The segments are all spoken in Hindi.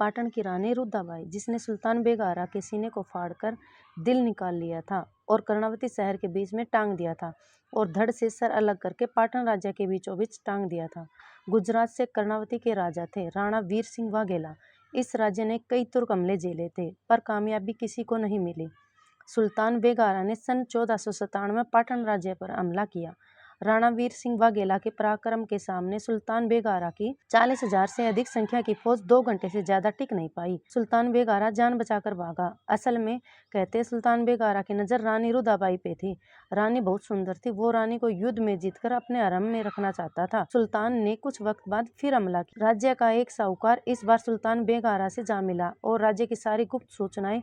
पाटन की रानी रुद्राबाई, जिसने सुल्तान बेग आरा के सीने को फाड़कर दिल निकाल लिया था और कर्णावती शहर के बीच में टांग दिया था और धड़ से सर अलग करके पाटन राज्य के बीचों बीच टांग दिया था। गुजरात से कर्णावती के राजा थे राणा वीर सिंह वाघेला। इस राज्य ने कई तुर्क हमले झेले थे पर कामयाबी किसी को नहीं मिली। सुल्तान बेग आरा ने सन 1497 में पाटन राज्य पर हमला किया। राणा वीर सिंह वाघेला के पराक्रम के सामने सुल्तान बेग आरा की 40,000 से अधिक संख्या की फौज 2 घंटे से ज्यादा टिक नहीं पाई। सुल्तान बेग आरा जान बचाकर भागा। असल में कहते सुल्तान बेग आरा की नजर रानी रुद्राबाई पे थी। रानी बहुत सुंदर थी। वो रानी को युद्ध में जीतकर अपने हरम में रखना चाहता था। सुल्तान ने कुछ वक्त बाद फिर हमला किया। राज्य का एक साहूकार इस बार सुल्तान बेग आरा से जा मिला और राज्य की सारी गुप्त सूचनाएं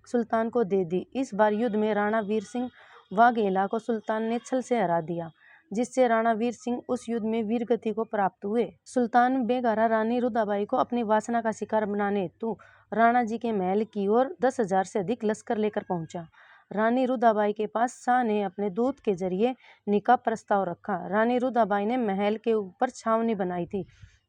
सुल्तान को दे दी। इस बार युद्ध में राणा वीर सिंह वाघेला को सुल्तान ने छल से हरा दिया, जिससे राणा वीर सिंह उस युद्ध में वीरगति को प्राप्त हुए। सुल्तान बेग आरा रानी रुद्राबाई को अपनी वासना का शिकार बनाने हेतु राणा जी के महल की ओर 10,000 से अधिक लश्कर लेकर पहुंचा। रानी रुद्राबाई के पास शाह ने अपने दूत के जरिए निकाह प्रस्ताव रखा। रानी रुद्राबाई ने महल के ऊपर छावनी बनाई थी,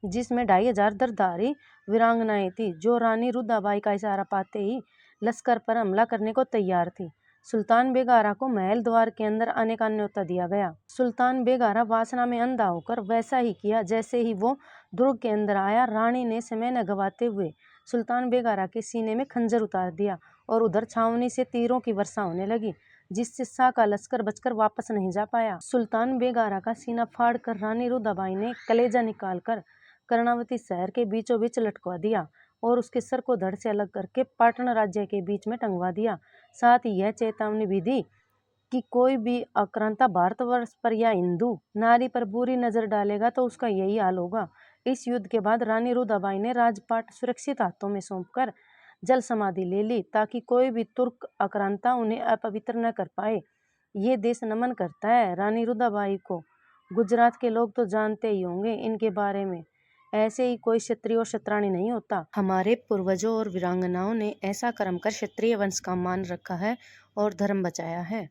जिसमें 2,500 दरधारी वीरांगनाएं थी, जो रानी रुद्राबाई का इशारा पाते ही लश्कर पर हमला करने को तैयार थी। सुल्तान बेग आरा को महल द्वार के अंदर आने का न्योता दिया गया। सुल्तान बेग आरा वासना में अंधा होकर वैसा ही किया। जैसे ही वो दुर्ग के अंदर आया, रानी ने समय न गवाते हुए सुल्तान बेग आरा के सीने में खंजर उतार दिया और उधर छावनी से तीरों की वर्षा होने लगी, जिससे शाह का लश्कर बचकर वापस नहीं जा पाया। सुल्तान बेग आरा का सीना फाड़कर रानी रुद्राबाई ने कलेजा निकालकर कर्णावती शहर के बीचों बीच लटकवा दिया और उसके सर को धड़ से अलग करके पाटन राज्य के बीच में टंगवा दिया। साथ ही यह चेतावनी भी दी कि कोई भी आक्रांता भारतवर्ष पर या हिंदू नारी पर बुरी नजर डालेगा तो उसका यही हाल होगा। इस युद्ध के बाद रानी रुद्राबाई ने राजपाट सुरक्षित हाथों में सौंपकर जल समाधि ले ली, ताकि कोई भी तुर्क आक्रांता उन्हें अपवित्र न कर पाए। ये देश नमन करता है रानी रुद्राबाई को। गुजरात के लोग तो जानते ही होंगे इनके बारे में। ऐसे ही कोई क्षत्रिय और क्षत्राणी नहीं होता। हमारे पूर्वजों और वीरांगनाओं ने ऐसा कर्म कर क्षत्रिय वंश का मान रखा है और धर्म बचाया है।